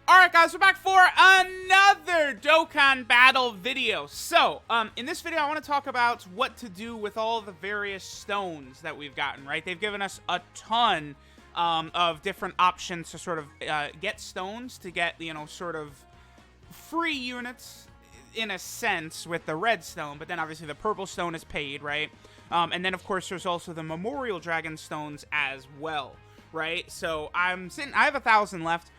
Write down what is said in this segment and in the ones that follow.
Alright guys, we're back for another Dokkan battle video. So, in this video I want to talk about what to do with all the various stones that we've gotten, right? They've given us a ton of different options to sort of get stones, to get, you know, sort of free units in a sense with the red stone, but then obviously the purple stone is paid, right? And then of course there's also the Memorial Dragon stones as well, right? So I have 1,000 left.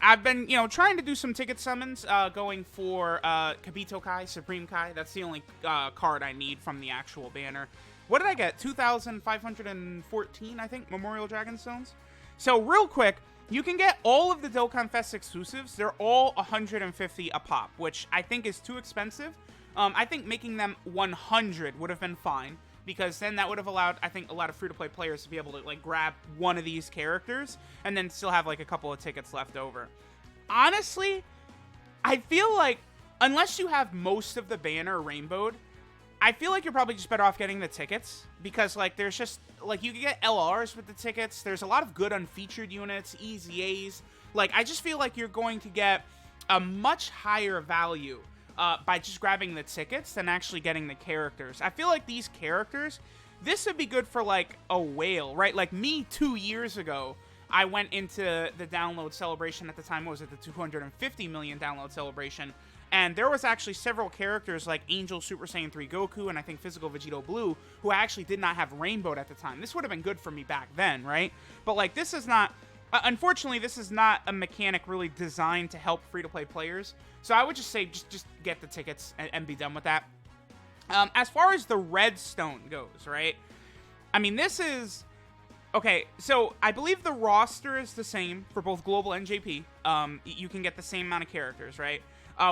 I've been, you know, trying to do some ticket summons, going for, Kabito Kai, Supreme Kai. That's the only, card I need from the actual banner. What did I get? 2,514, I think, Memorial Dragon Stones? So, real quick, you can get all of the Dokkan Fest exclusives. They're all 150 a pop, which I think is too expensive. I think making them 100 would have been fine, because then that would have allowed, I think, a lot of free-to-play players to be able to, like, grab one of these characters and then still have, like, a couple of tickets left over. Honestly, I feel like, unless you have most of the banner rainbowed, I feel like you're probably just better off getting the tickets, because, like, there's just, like, you can get LRs with the tickets. There's a lot of good unfeatured units, EZAs. Like, I just feel like you're going to get a much higher value by just grabbing the tickets than actually getting the characters. I feel like these characters, this would be good for, like, a whale, right? Like, me 2 years ago, I went into the download celebration at the time. What was it? The 250 million download celebration. And there was actually several characters like Angel Super Saiyan 3 Goku and I think Physical Vegito Blue who I actually did not have rainbowed at the time. This would have been good for me back then, right? But, like, this is not... unfortunately, this is not a mechanic really designed to help free-to-play players. So I would just say just get the tickets and be done with that. As far as the red stone goes, right? I mean, this is... Okay, so I believe the roster is the same for both Global and JP. You can get the same amount of characters, right?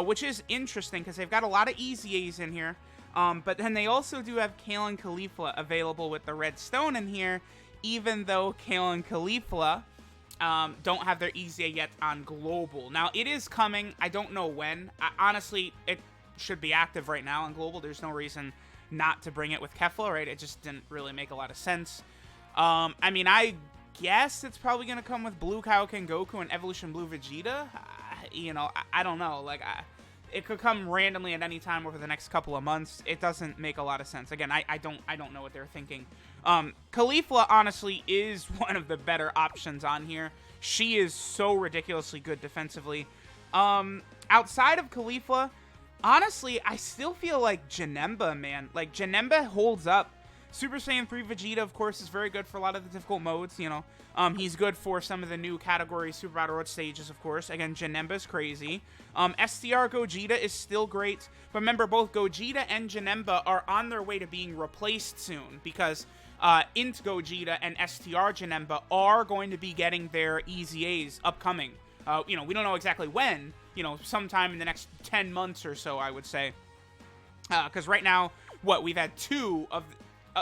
Which is interesting because they've got a lot of EZAs in here. But then they also do have Kale and Caulifla available with the red stone in here, even though Kale and Caulifla don't have their EZA yet on Global. Now, it is coming. I don't know when. Honestly, it should be active right now on Global. There's no reason not to bring it with Kefla, right? It just didn't really make a lot of sense. I mean, I guess it's probably going to come with Blue Kaioken Goku and Evolution Blue Vegeta. You know, I don't know. Like, it could come randomly at any time over the next couple of months. It doesn't make a lot of sense. Again, I don't know what they're thinking. Caulifla, honestly, is one of the better options on here. She is so ridiculously good defensively. Outside of Caulifla, honestly, I still feel like Janemba, man. Like, Janemba holds up. Super Saiyan 3 Vegeta, of course, is very good for a lot of the difficult modes, you know. He's good for some of the new category Super Battle Road stages, of course. Again, Janemba's crazy. STR Gogeta is still great. But remember, both Gogeta and Janemba are on their way to being replaced soon, because Int Gogeta and STR Janemba are going to be getting their EZAs upcoming. You know, we don't know exactly when, you know, sometime in the next 10 months or so, I would say. Because right now, we've had two of...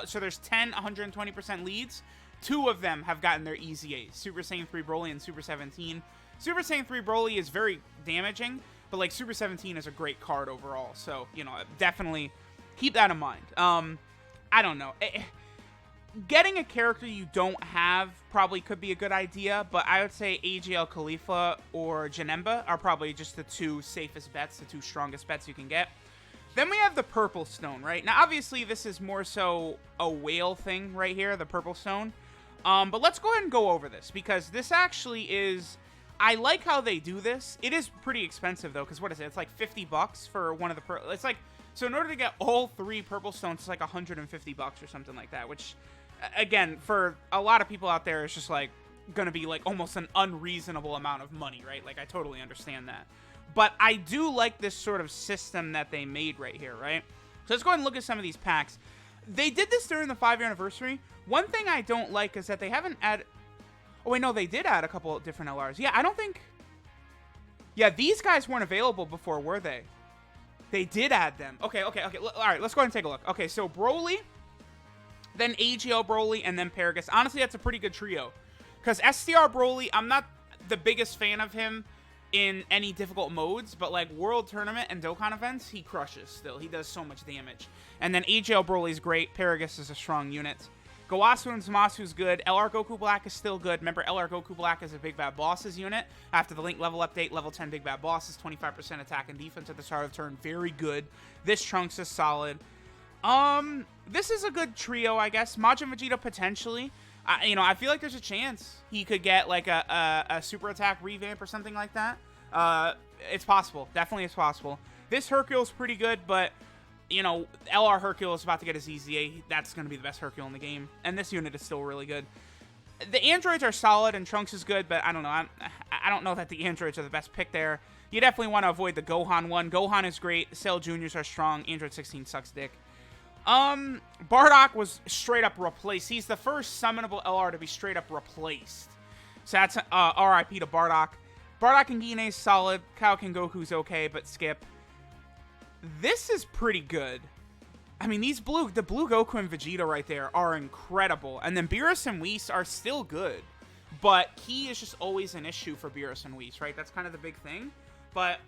so there's 10 120% leads. 2 of them have gotten their EZAs. Super Saiyan 3 Broly and Super 17. Super Saiyan 3 Broly is very damaging, but, like, Super 17 is a great card overall. So, you know, definitely keep that in mind. I don't know. Getting a character you don't have probably could be a good idea, but I would say AGL Caulifla or Janemba are probably just the 2 safest bets, the 2 strongest bets you can get. Then we have the purple stone, right? Now, obviously, this is more so a whale thing right here, the purple stone. But let's go ahead and go over this, because this actually is... I like how they do this. It is pretty expensive, though, because what is it? It's like 50 bucks for one of the... It's like... So in order to get all 3 purple stones, it's like 150 bucks or something like that, which, again, for a lot of people out there, it's just, like, gonna be, like, almost an unreasonable amount of money, right? Like, I totally understand that. But I do like this sort of system that they made right here, right? So let's go ahead and look at some of these packs. They did this during the 5-year anniversary. One thing I don't like is that they haven't added... Oh, wait, no, they did add a couple of different LRs. Yeah, I don't think... Yeah, these guys weren't available before, were they? They did add them. Okay. All right, let's go ahead and take a look. Okay, so Broly, then AGL Broly, and then Paragus. Honestly, that's a pretty good trio. Because STR Broly, I'm not the biggest fan of him in any difficult modes, but, like, World Tournament and Dokkan events, he crushes still. He does so much damage. And then AGL Broly's great. Paragus is a strong unit. Gowasu and Zamasu's good. LR Goku Black is still good. Remember, LR Goku Black is a Big Bad Bosses unit. After the Link level update, level 10 Big Bad Bosses, 25% attack and defense at the start of the turn. Very good. This Trunks is solid. This is a good trio, I guess. Majin Vegeta potentially. I feel like there's a chance he could get like a super attack revamp or something like that. It's possible. Definitely it's possible. This Hercule's pretty good, but LR Hercule is about to get his EZA. That's going to be the best Hercule in the game. And this unit is still really good. The androids are solid and Trunks is good, but I don't know. I don't know that the androids are the best pick there. You definitely want to avoid the Gohan one. Gohan is great. Cell Juniors are strong. Android 16 sucks dick. Bardock was straight up replaced. He's the first summonable LR to be straight up replaced. So that's RIP to Bardock. Bardock and Gine is solid. Kaioken Goku's okay, but skip. This is pretty good. I mean, the blue Goku and Vegeta right there are incredible. And then Beerus and Whis are still good. But Ki is just always an issue for Beerus and Whis, right? That's kind of the big thing. But,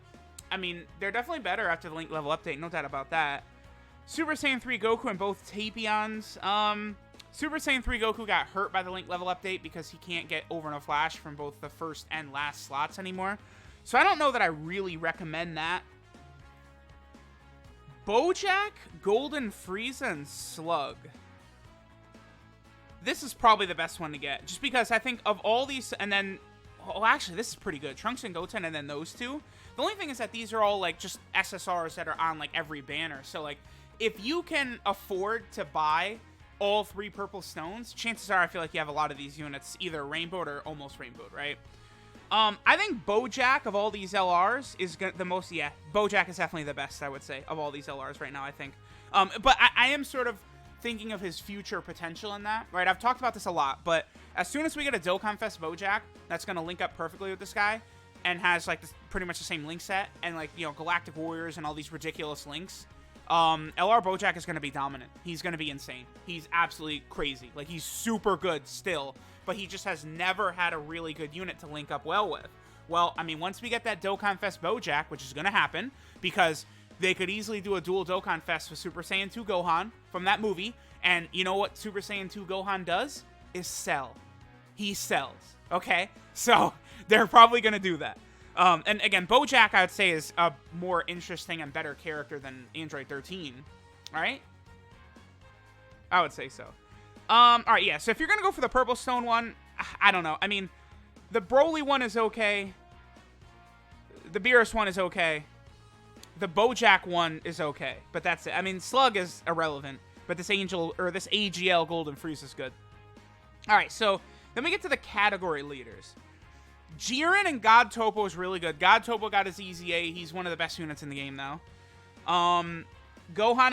I mean, they're definitely better after the Link level update. No doubt about that. Super Saiyan 3 Goku and both Tapions. Super Saiyan 3 Goku got hurt by the Link level update because he can't get over no flash from both the first and last slots anymore. So I don't know that I really recommend that. Bojack, Golden Frieza, and Slug. This is probably the best one to get. Just because I think of all these, and then, oh, actually, this is pretty good. Trunks and Goten, and then those two. The only thing is that these are all, like, just SSRs that are on, like, every banner. So, like, if you can afford to buy all 3 purple stones, chances are I feel like you have a lot of these units either rainbowed or almost rainbowed, right? I think Bojack of all these LRs is the most, yeah, Bojack is definitely the best, I would say, of all these LRs right now, I think. But I am sort of thinking of his future potential in that, right? I've talked about this a lot, but as soon as we get a Dokkan Fest Bojack, that's going to link up perfectly with this guy, and has, like, pretty much the same link set, and, like, Galactic Warriors and all these ridiculous links, LR Bojack is going to be dominant. He's going to be insane. He's absolutely crazy. Like, he's super good still, but he just has never had a really good unit to link up well with. Well, I mean, once we get that Dokkan Fest Bojack, which is going to happen, because they could easily do a dual Dokkan Fest with Super Saiyan 2 Gohan from that movie, and you know what Super Saiyan 2 Gohan does? Is sell. He sells, okay? So, they're probably going to do that. And again, Bojack, I would say, is a more interesting and better character than Android 13, right? I would say so. Alright, yeah, so if you're gonna go for the Purple Stone one, I don't know. I mean, the Broly one is okay. The Beerus one is okay. The Bojack one is okay, but that's it. I mean, Slug is irrelevant, but this this AGL Golden Frieza is good. Alright, so then we get to the category leaders. Jiren and God Topo is really good. God Topo got his EZA. He's one of the best units in the game, though. Gohan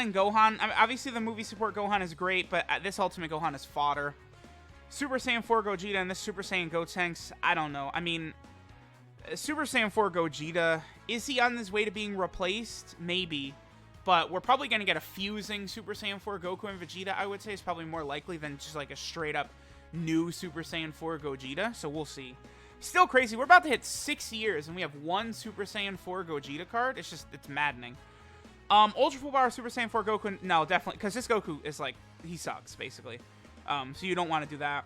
and Gohan. I mean, obviously, the movie support Gohan is great, but this Ultimate Gohan is fodder. Super Saiyan 4 Gogeta and this Super Saiyan Gotenks, I don't know. I mean, Super Saiyan 4 Gogeta, is he on his way to being replaced? Maybe. But we're probably going to get a fusing Super Saiyan 4 Goku and Vegeta, I would say, is probably more likely than just like a straight-up new Super Saiyan 4 Gogeta. So we'll see. Still crazy. We're about to hit 6 years, and we have one Super Saiyan 4 Gogeta card. It's maddening. Ultra Full Power Super Saiyan 4 Goku, no, definitely, because this Goku is, like, he sucks, basically. So you don't want to do that.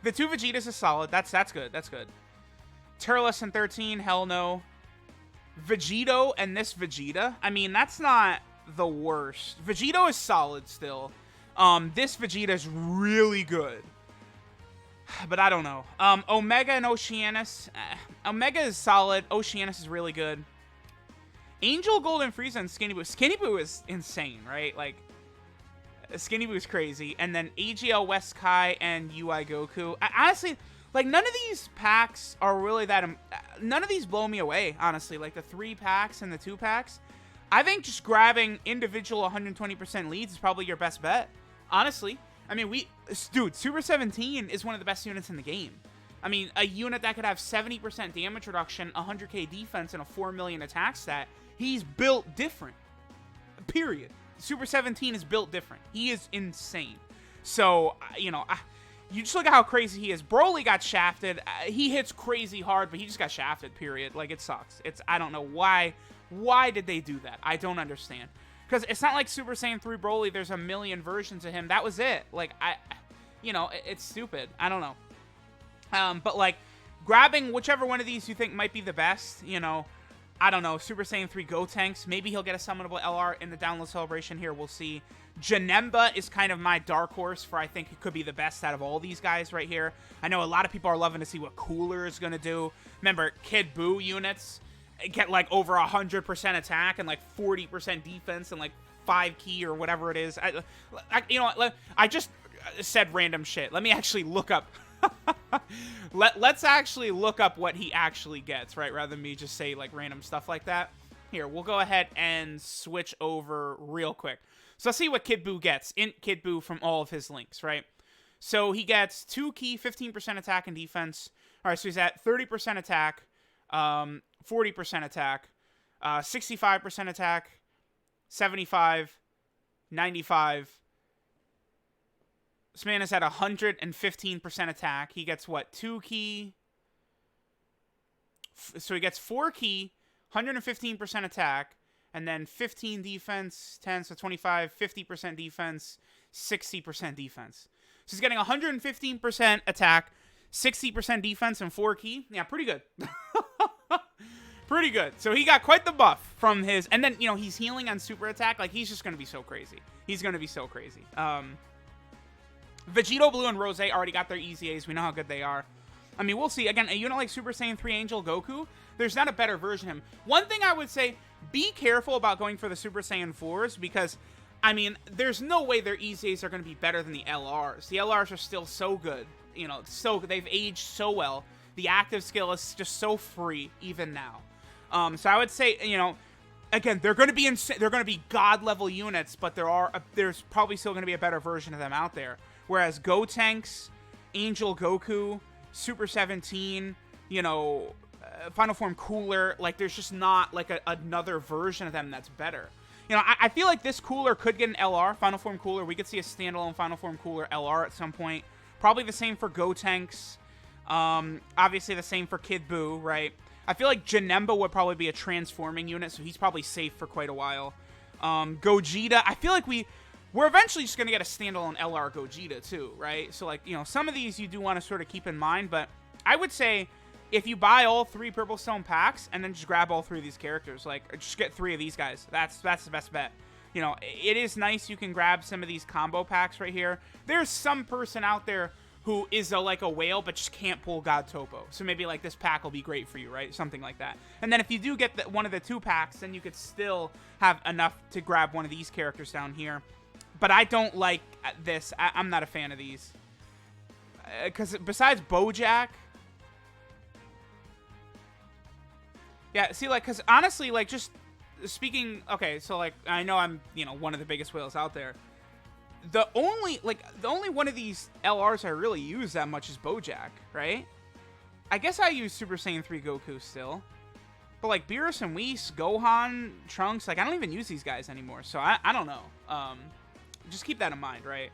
The 2 Vegetas is solid. That's good. That's good. Turles and 13, hell no. Vegito and this Vegeta, I mean, that's not the worst. Vegito is solid still. This Vegeta is really good. But I don't know. Omega and Oceanus. Omega is solid. Oceanus is really good. Angel, Golden Frieza, and Skinny Boo. Skinny Boo is insane, right? Like, Skinny Boo is crazy. And then AGL West Kai and UI Goku. Honestly, like, none of these packs are really that... none of these blow me away, honestly. Like, the 3 packs and the 2 packs. I think just grabbing individual 120% leads is probably your best bet. Honestly. I mean, dude, Super 17 is one of the best units in the game. I mean, a unit that could have 70% damage reduction, 100k defense, and a 4 million attack stat. He's built different. Period. Super 17 is built different. He is insane. So, you just look at how crazy he is. Broly got shafted. He hits crazy hard, but he just got shafted, period. Like, it sucks. I don't know why. Why did they do that? I don't understand. Because it's not like Super Saiyan 3 Broly, there's a million versions of him. That was it. Like, you know, it's stupid. I don't know. But, like, grabbing whichever one of these you think might be the best, you know, I don't know, Super Saiyan 3 Gotenks, maybe he'll get a summonable LR in the download celebration here, we'll see. Janemba is kind of my dark horse for I think it could be the best out of all these guys right here. I know a lot of people are loving to see what Cooler is going to do. Remember, Kid Buu units get like over 100% attack and like 40% defense and like 5 key or whatever it is. You know what, I just said random shit. Let me actually look up... Let's actually look up what he actually gets, right? Rather than me just say like random stuff like that. Here, we'll go ahead and switch over real quick. So let's see what Kid Buu gets. Int Kid Buu from all of his links, right? So he gets 2 key, 15% attack and defense. All right, so he's at 30% attack, 40% attack, 65% attack, 75, 95. This man is at 115% attack. He gets what? 2 key. So he gets 4 key, 115% attack, and then 15 defense, 10, so 25, 50% defense, 60% defense. So he's getting 115% attack, 60% defense, and 4 key. Yeah, pretty good. Pretty good. So he got quite the buff from his... And then, you know, he's healing on super attack. Like, he's just going to be so crazy. He's going to be so crazy. Vegito Blue and Rose already got their EZAs. We know how good they are. I mean, we'll see. Again, a unit like Super Saiyan 3 Angel Goku, there's not a better version of him. One thing I would say, be careful about going for the Super Saiyan 4s because, I mean, there's no way their EZAs are going to be better than the LRs. The LRs are still so good. You know, so they've aged so well. The active skill is just so free even now. So I would say, you know, again, they're going to be they're going to be god level units, but there's probably still going to be a better version of them out there. Whereas Gotenks, Angel Goku, Super 17, you know, Final Form Cooler, like there's just not like another version of them that's better. You know, I feel like this Cooler could get an LR, Final Form Cooler. We could see a standalone Final Form Cooler LR at some point. Probably the same for Gotenks. Obviously the same for Kid Buu, right? I feel like Janemba would probably be a transforming unit, so he's probably safe for quite a while. Gogeta, I feel like we're eventually just going to get a standalone LR Gogeta too, right? So, like, you know, some of these you do want to sort of keep in mind, but I would say if you buy all 3 Purple Stone packs and then just grab all 3 of these characters, like, just get 3 of these guys. That's the best bet. You know, it is nice you can grab some of these combo packs right here. There's some person out there who is like a whale but just can't pull God Topo. So maybe like this pack will be great for you, right? Something like that. And then if you do get one of the 2 packs, then you could still have enough to grab one of these characters down here. But I don't like this. I'm not a fan of these. Because besides Bojack... Yeah, see, like, because honestly, like, just speaking... Okay, so, like, I know I'm, you know, one of the biggest whales out there. The only one of these LRs I really use that much is Bojack, right? I guess I use Super Saiyan 3 Goku still. But, like, Beerus and Whis, Gohan, Trunks, like, I don't even use these guys anymore. So, I don't know. Just keep that in mind, right?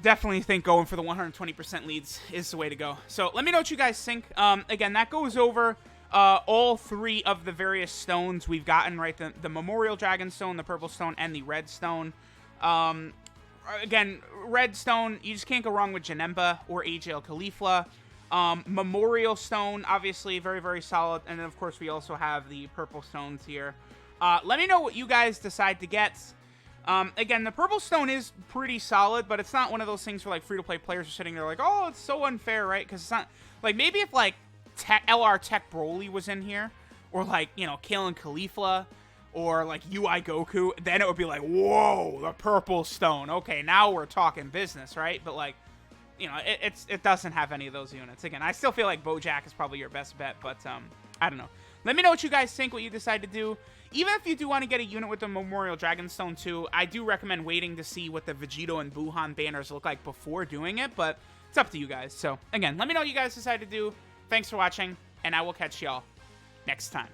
Definitely think going for the 120% leads is the way to go. So, let me know what you guys think. Again, that goes over all 3 of the various stones we've gotten, right? The Memorial Dragon Stone, the Purple Stone, and the Red Stone. Again, Red Stone, you just can't go wrong with Janemba or AJL Caulifla. Memorial Stone, obviously, very, very solid. And then, of course, we also have the Purple Stones here. Let me know what you guys decide to get. Again, the Purple Stone is pretty solid, but it's not one of those things where, like, free-to-play players are sitting there like, oh, it's so unfair, right? Because it's not... Like, maybe if, like, LR Tech Broly was in here, or, like, you know, Kalen Caulifla, or, like, UI Goku, then it would be like, whoa, the Purple Stone. Okay, now we're talking business, right? But, like, you know, it doesn't have any of those units. Again, I still feel like Bojack is probably your best bet, but, I don't know. Let me know what you guys think, what you decide to do. Even if you do want to get a unit with the Memorial Dragonstone too, I do recommend waiting to see what the Vegito and Buhan banners look like before doing it, but it's up to you guys. So, again, let me know what you guys decide to do. Thanks for watching, and I will catch y'all next time.